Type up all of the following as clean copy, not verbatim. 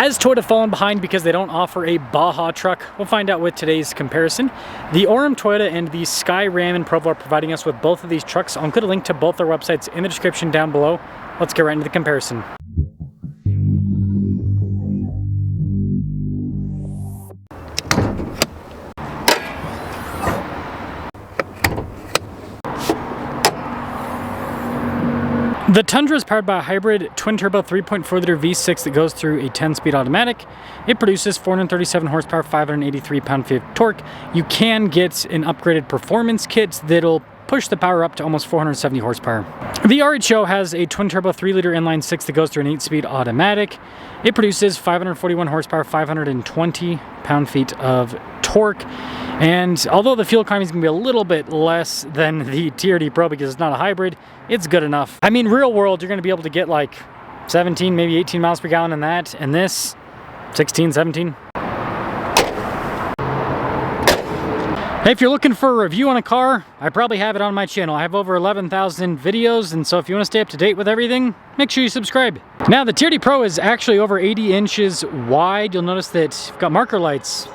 Has Toyota fallen behind because they don't offer a Baja truck? We'll find out with today's comparison. The Orem Toyota and the Sky Ram in Provo are providing us with both of these trucks. I'll include a link to both their websites in the description down below. Let's get right into the comparison. The Tundra is powered by a hybrid twin-turbo 3.4-liter V6 that goes through a 10-speed automatic. It produces 437 horsepower, 583 pound-feet of torque. You can get an upgraded performance kit that'll push the power up to almost 470 horsepower. The RHO has a twin-turbo 3-liter inline-6 that goes through an 8-speed automatic. It produces 541 horsepower, 520 pound-feet of torque. And although the fuel economy is going to be a little bit less than the TRD Pro because it's not a hybrid, it's good enough. I mean, real world, you're going to be able to get like 17, maybe 18 miles per gallon in that, and this, 16, 17. Hey, if you're looking for a review on a car, I probably have it on my channel. I have over 11,000 videos, and so if you want to stay up to date with everything, make sure you subscribe. Now, the TRD Pro is actually over 80 inches wide. You'll notice that you've got marker lights.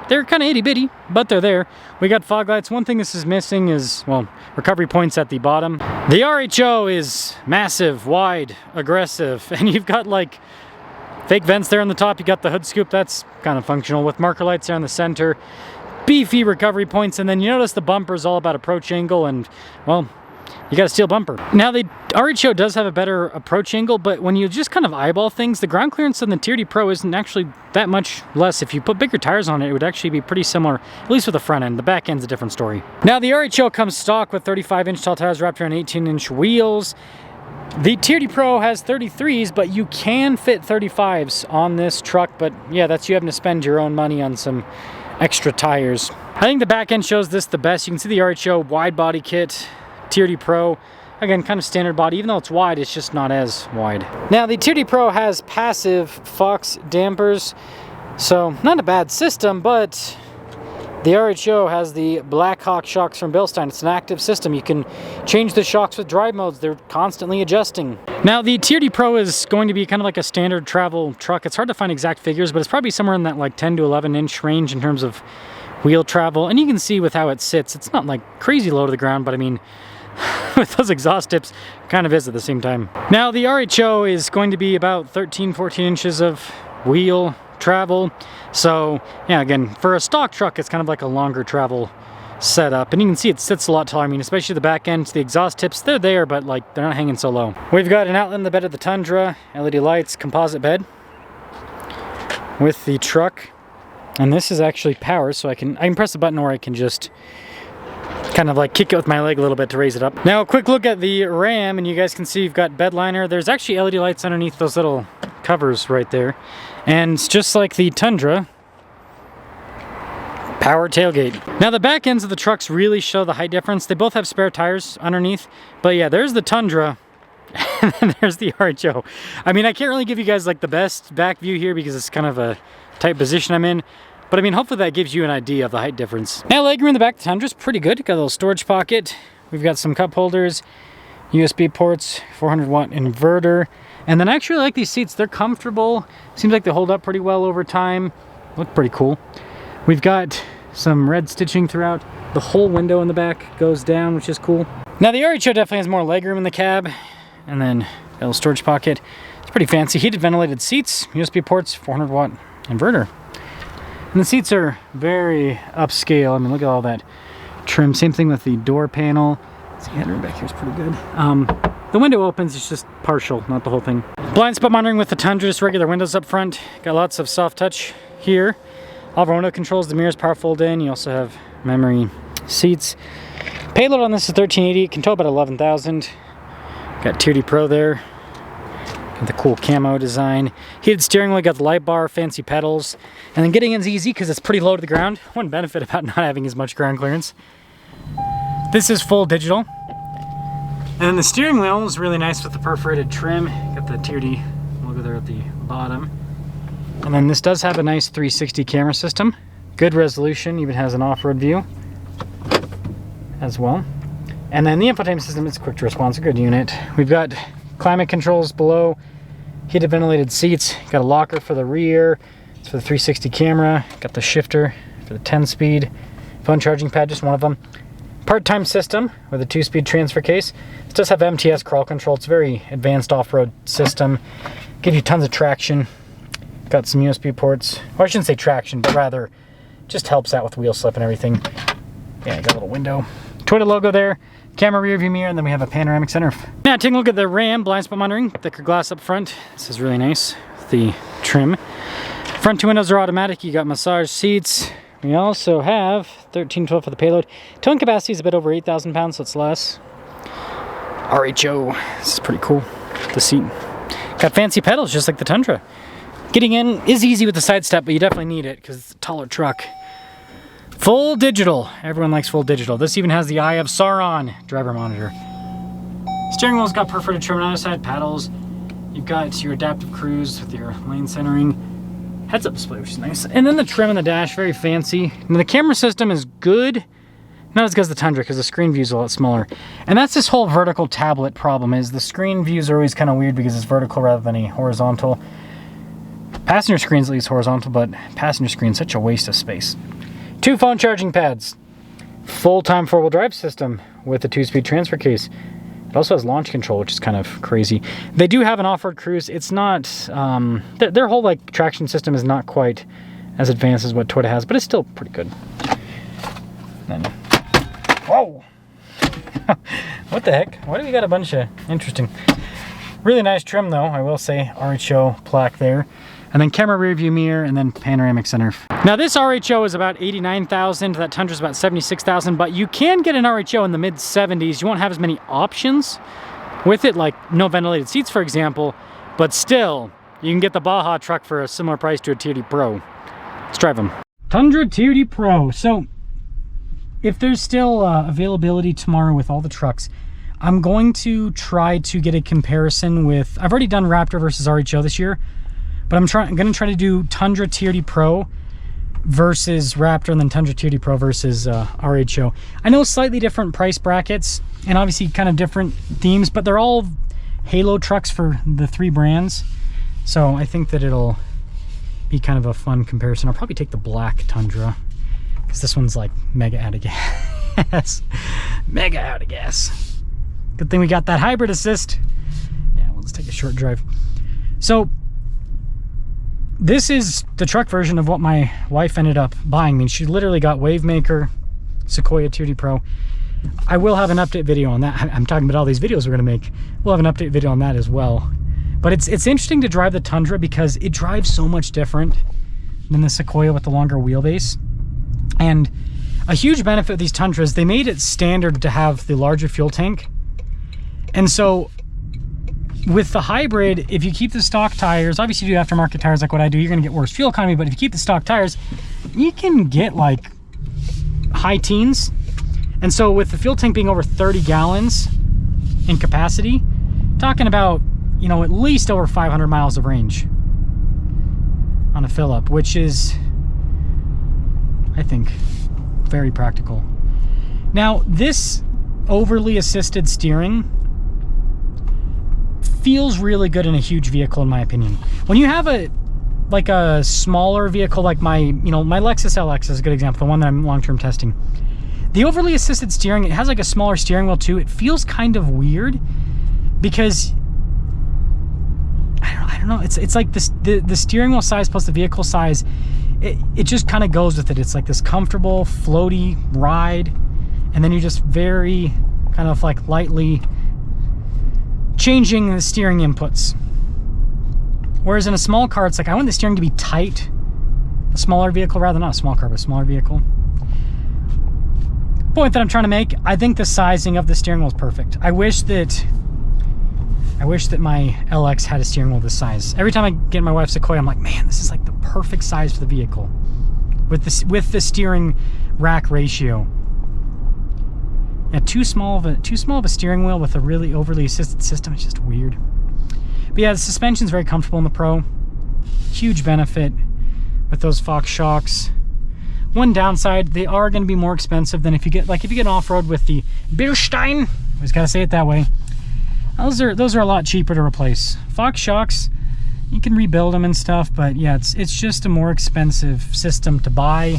They're kind of itty-bitty, but they're there. We got fog lights. One thing this is missing is, well, recovery points at the bottom. The RHO is massive, wide, aggressive, and you've got like fake vents there on the top. You got the hood scoop. That's kind of functional with marker lights there in the center. Beefy recovery points, and then you notice the bumper is all about approach angle, and, well, you got a steel bumper. Now, the RHO does have a better approach angle, but when you just kind of eyeball things, the ground clearance on the TRD Pro isn't actually that much less. If you put bigger tires on it, it would actually be pretty similar, at least with the front end. The back end's a different story. Now, the RHO comes stock with 35-inch tall tires wrapped around 18-inch wheels. The TRD Pro has 33s, but you can fit 35s on this truck, but yeah, that's you having to spend your own money on some extra tires. I think the back end shows this the best. You can see the RHO wide body kit. TRD Pro, again, kind of standard body. Even though it's wide, it's just not as wide. Now, the TRD Pro has passive Fox dampers, so not a bad system, but the RHO has the Blackhawk shocks from Bilstein. It's an active system. You can change the shocks with drive modes. They're constantly adjusting. Now, the TRD Pro is going to be kind of like a standard travel truck. It's hard to find exact figures, but it's probably somewhere in that like 10 to 11 inch range in terms of wheel travel. And you can see with how it sits, it's not like crazy low to the ground, but I mean, with those exhaust tips, kind of is at the same time. Now, the RHO is going to be about 13, 14 inches of wheel travel. So, yeah, again, for a stock truck, it's kind of like a longer travel setup. And you can see it sits a lot taller. I mean, especially the back end, the exhaust tips, they're there, but like they're not hanging so low. We've got an outlet in the bed of the Tundra, LED lights, composite bed with the truck. And this is actually power, so I can press the button, or I can just kind of like kick it with my leg a little bit to raise it up. Now, a quick look at the Ram, and you guys can see you've got bed liner. There's actually LED lights underneath those little covers right there. And just like the Tundra, power tailgate. Now, the back ends of the trucks really show the height difference. They both have spare tires underneath, but yeah, there's the Tundra, and then there's the RHO. I mean, I can't really give you guys like the best back view here because it's kind of a tight position I'm in. But I mean, hopefully that gives you an idea of the height difference. Now, legroom in the back of the Tundra's pretty good. Got a little storage pocket. We've got some cup holders, USB ports, 400-watt inverter. And then I actually like these seats. They're comfortable. Seems like they hold up pretty well over time. Look pretty cool. We've got some red stitching throughout. The whole window in the back goes down, which is cool. Now, the RHO definitely has more legroom in the cab. And then a little storage pocket. It's pretty fancy. Heated ventilated seats, USB ports, 400-watt inverter. And the seats are very upscale. I mean, look at all that trim. Same thing with the door panel. See, headroom back here is pretty good. The window opens, it's just partial, not the whole thing. Blind spot monitoring with the Tundra, just regular windows up front. Got lots of soft touch here. All of our window controls, the mirrors power fold in. You also have memory seats. Payload on this is 1380. It can tow about 11,000. Got TRD Pro there. Got the cool camo design. Heated steering wheel, got the light bar, fancy pedals. And then getting in is easy because it's pretty low to the ground. One benefit about not having as much ground clearance. This is full digital. And then the steering wheel is really nice with the perforated trim. Got the TRD logo there at the bottom. And then this does have a nice 360 camera system. Good resolution, even has an off-road view as well. And then the infotainment system is quick to respond, it's a good unit. We've got climate controls below, Heated ventilated seats. Got a locker for the rear. It's for the 360 camera. Got the shifter for the 10-speed. Phone charging pad, just one of them. Part-time system with a 2-speed transfer case. It does have MTS crawl control. It's a very advanced off-road system. Gives you tons of traction. Got some USB ports. Well, I shouldn't say traction, but rather just helps out with wheel slip and everything. Yeah, got a little window. Toyota logo there. Camera rear view mirror, and then we have a panoramic sunroof. Now taking a look at the Ram blind spot monitoring. Thicker glass up front. This is really nice. The trim. Front 2 windows are automatic. You got massage seats. We also have 1312 for the payload. Towing capacity is a bit over 8,000 pounds, so it's less. RHO. This is pretty cool. The seat. Got fancy pedals, just like the Tundra. Getting in is easy with the side step, but you definitely need it because it's a taller truck. Full digital. Everyone likes full digital. This even has the Eye of Sauron driver monitor. Steering wheel's got perforated trim on either side, paddles. You've got your adaptive cruise with your lane centering. Heads-up display, which is nice. And then the trim on the dash, very fancy. And the camera system is good. Not as good as the Tundra because the screen view is a lot smaller. And that's this whole vertical tablet problem, is the screen views are always kind of weird because it's vertical rather than a horizontal. Passenger screen's at least horizontal, but passenger screen's such a waste of space. 2 phone charging pads. Full-time 4-wheel drive system with a 2-speed transfer case. It also has launch control, which is kind of crazy. They do have an off-road cruise. It's not, their whole like traction system is not quite as advanced as what Toyota has, but it's still pretty good. Then, whoa! What the heck? Why do we got a bunch of interesting? Really nice trim though, I will say. RHO plaque there. And then camera rear view mirror, and then panoramic sunroof. Now this RHO is about 89,000. That Tundra's about 76,000, but you can get an RHO in the mid 70s. You won't have as many options with it, like no ventilated seats, for example, but still, you can get the Baja truck for a similar price to a TRD Pro. Let's drive them. Tundra TRD Pro. So if there's still availability tomorrow with all the trucks, I'm going to try to get a comparison with, I've already done Raptor versus RHO this year, but I'm going to try to do Tundra TRD Pro versus Raptor, and then Tundra TRD Pro versus RHO. I know slightly different price brackets and obviously kind of different themes, but they're all halo trucks for the 3 brands. So I think that it'll be kind of a fun comparison. I'll probably take the black Tundra because this one's like mega out of gas. Mega out of gas. Good thing we got that hybrid assist. Yeah, well, let's take a short drive. So this is the truck version of what my wife ended up buying. I mean, she literally got Wavemaker, Sequoia TRD Pro. I will have an update video on that. I'm talking about all these videos we're going to make. We'll have an update video on that as well. But it's interesting to drive the Tundra because it drives so much different than the Sequoia with the longer wheelbase. And a huge benefit of these Tundras, they made it standard to have the larger fuel tank. And so with the hybrid, if you keep the stock tires, obviously you do aftermarket tires like what I do, you're going to get worse fuel economy, but if you keep the stock tires, you can get like high teens. And so with the fuel tank being over 30 gallons in capacity, talking about, you know, at least over 500 miles of range on a fill up, which is, I think, very practical. Now, this overly assisted steering feels really good in a huge vehicle, in my opinion. When you have a smaller vehicle like my Lexus LX is a good example, the one that I'm long-term testing. The overly assisted steering, it has like a smaller steering wheel too. It feels kind of weird because I don't know. It's like this the steering wheel size plus the vehicle size. It just kind of goes with it. It's like this comfortable, floaty ride, and then you're just very kind of like lightly changing the steering inputs. Whereas in a small car, it's like I want the steering to be tight. A smaller vehicle, rather not a small car, but a smaller vehicle. Point that I'm trying to make, I think the sizing of the steering wheel is perfect. I wish that my LX had a steering wheel this size. Every time I get my wife's Sequoia, I'm like, man, this is like the perfect size for the vehicle with the steering rack ratio. Yeah, too small of a steering wheel with a really overly assisted system. It's just weird. But yeah, the suspension's very comfortable in the Pro. Huge benefit with those Fox shocks. One downside, they are going to be more expensive than if you get off-road with the Bierstein. I always gotta say it that way. Those are a lot cheaper to replace. Fox shocks, You can rebuild them and stuff, but yeah, it's just a more expensive system to buy.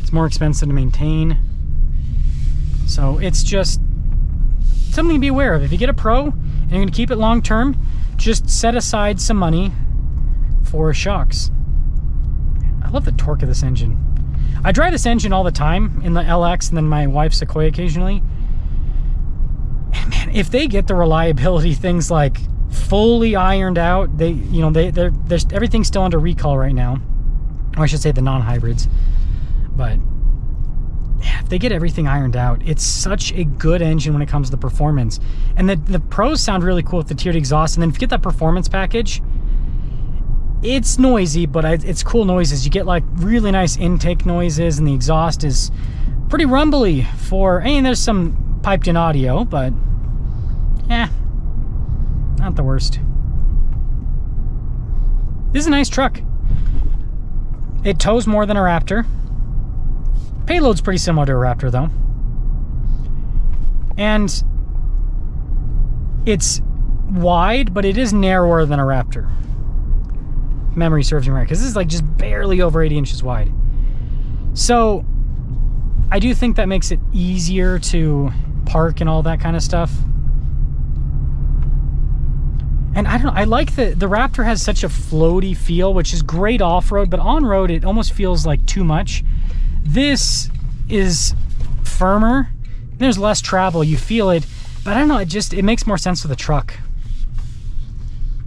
It's more expensive to maintain. So it's just something to be aware of. If you get a Pro and you're gonna keep it long term, just set aside some money for shocks. I love the torque of this engine. I drive this engine all the time in the LX and then my wife's Sequoia occasionally. And man, if they get the reliability things like fully ironed out, there's everything's still under recall right now. Or I should say the non-hybrids. But yeah, if they get everything ironed out, it's such a good engine when it comes to the performance. And the Pros sound really cool with the tiered exhaust. And then if you get that performance package, it's noisy, but it's cool noises. You get like really nice intake noises, and the exhaust is pretty rumbly for, and there's some piped in audio, but yeah, not the worst. This is a nice truck. It tows more than a Raptor. Payload's pretty similar to a Raptor though. And it's wide, but it is narrower than a Raptor. Memory serves me right, because this is like just barely over 80 inches wide. So I do think that makes it easier to park and all that kind of stuff. And I don't know, I like the Raptor has such a floaty feel, which is great off-road, but on-road it almost feels like too much. This is firmer, there's less travel, you feel it, but I don't know, it makes more sense with a truck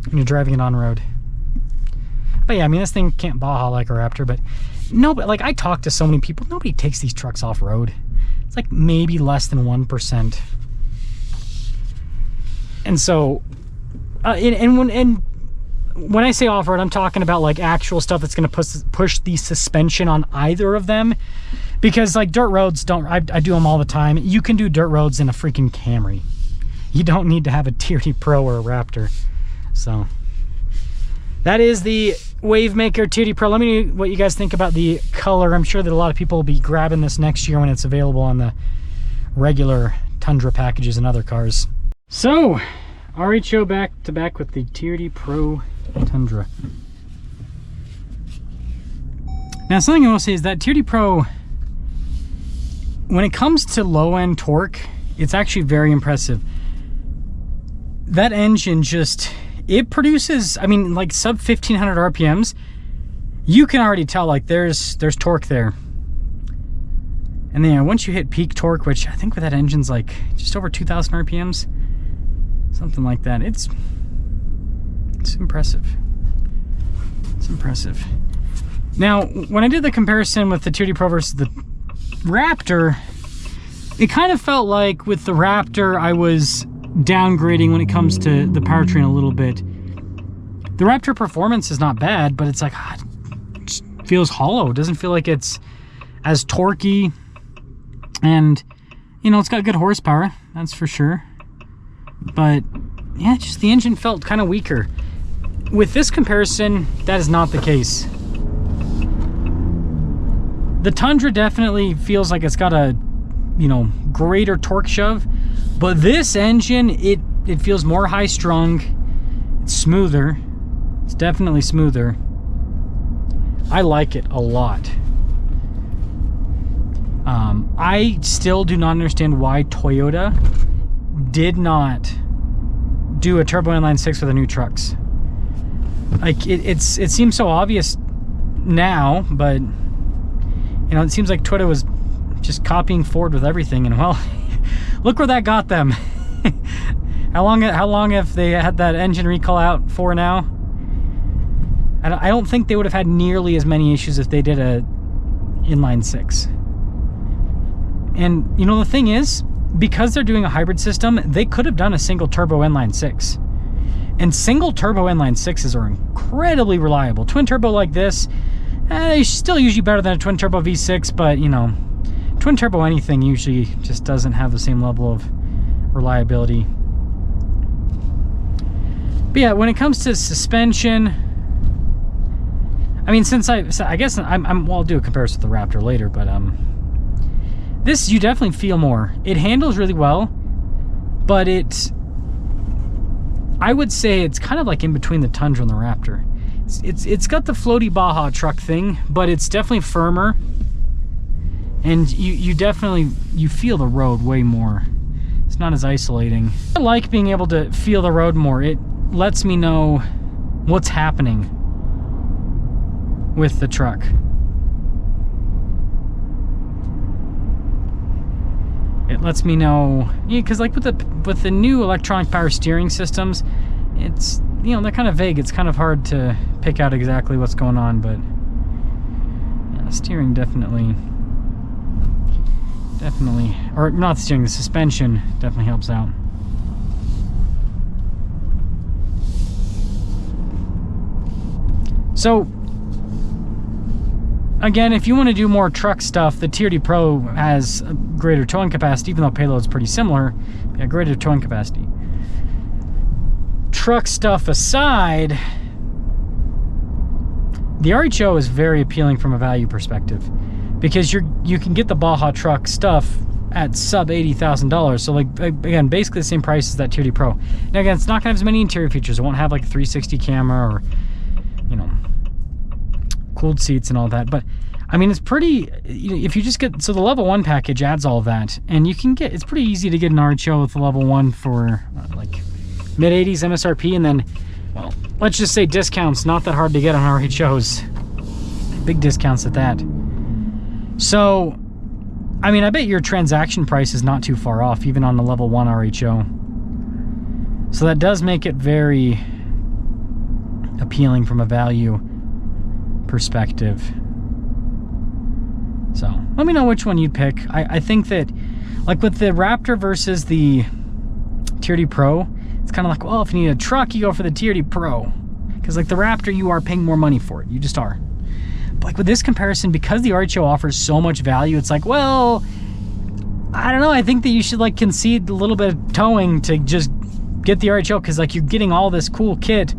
when you're driving it on-road. But yeah, I mean, this thing can't Baja like a Raptor, but no, but like I talk to so many people, nobody takes these trucks off-road. It's like maybe less than 1%. And so, when I say off-road, I'm talking about like actual stuff that's going to push the suspension on either of them, because like dirt roads I do them all the time. You can do dirt roads in a freaking Camry. You don't need to have a TRD Pro or a Raptor. So that is the Wavemaker TRD Pro. Let me know what you guys think about the color. I'm sure that a lot of people will be grabbing this next year when it's available on the regular Tundra packages and other cars. So RHO back to back with the TRD Pro Tundra. Now, something I will say is that TRD Pro, when it comes to low-end torque, it's actually very impressive. That engine just, it produces, I mean, like sub 1500 RPMs. You can already tell like there's torque there. And then once you hit peak torque, which I think with that engine's like just over 2000 RPMs, something like that. It's impressive. It's impressive. Now, when I did the comparison with the TRD Pro versus the Raptor, it kind of felt like with the Raptor, I was downgrading when it comes to the powertrain a little bit. The Raptor performance is not bad, but it's like, it just feels hollow. It doesn't feel like it's as torquey. And, you know, it's got good horsepower, that's for sure. But yeah, just the engine felt kind of weaker. With this comparison, that is not the case. The Tundra definitely feels like it's got a, you know, greater torque shove, but this engine, it feels more high strung. It's smoother. It's definitely smoother. I like it a lot. I still do not understand why Toyota did not do a turbo inline 6 with the new trucks. Like it seems so obvious now, but you know, it seems like Toyota was just copying Ford with everything, and well, look where that got them. How long have they had that engine recall out for now? I don't think they would have had nearly as many issues if they did a inline 6. And you know, the thing is, because they're doing a hybrid system, they could have done a single turbo inline 6. And single turbo inline 6s are incredibly reliable. Twin turbo like this, they still usually better than a twin turbo V6, but you know, twin turbo anything usually just doesn't have the same level of reliability. But yeah, when it comes to suspension, I mean, I guess well, I'll do a comparison with the Raptor later, but this you definitely feel more. It handles really well, but I would say it's kind of like in between the Tundra and the Raptor. It's got the floaty Baja truck thing, but it's definitely firmer. And you definitely, you feel the road way more. It's not as isolating. I like being able to feel the road more. It lets me know what's happening with the truck. It lets me know, yeah, because like with the new electronic power steering systems, it's, you know, they're kind of vague. It's kind of hard to pick out exactly what's going on, but yeah, the steering definitely, or not the steering, the suspension definitely helps out. So again, if you want to do more truck stuff, the TRD Pro has a greater towing capacity, even though payload's pretty similar. Yeah, greater towing capacity. Truck stuff aside, the RHO is very appealing from a value perspective, because you can get the Baja truck stuff at sub $80,000. So like, again, basically the same price as that TRD Pro. Now again, it's not gonna have as many interior features. It won't have like a 360 camera or, you know, cooled seats and all that, but I mean, it's pretty, you know, if you just get, so the level 1 package adds all of that, and you can get, it's pretty easy to get an RHO with the level 1 for like mid-80s MSRP, and then, well, let's just say discounts, not that hard to get on RHOs. Big discounts at that. So, I mean, I bet your transaction price is not too far off, even on the level 1 RHO. So that does make it very appealing from a value perspective. So let me know which one you'd pick. I think that, like with the Raptor versus the TRD Pro, it's kind of like, well, if you need a truck, you go for the TRD Pro, because like the Raptor, you are paying more money for it. You just are. But like with this comparison, because the RHO offers so much value, it's like, well, I don't know. I think that you should like concede a little bit of towing to just get the RHO, because like you're getting all this cool kit.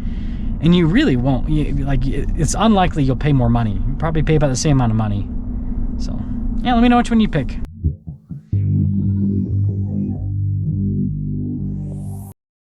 And you really won't, like, it's unlikely you'll pay more money. You probably pay about the same amount of money. So, yeah, let me know which one you pick.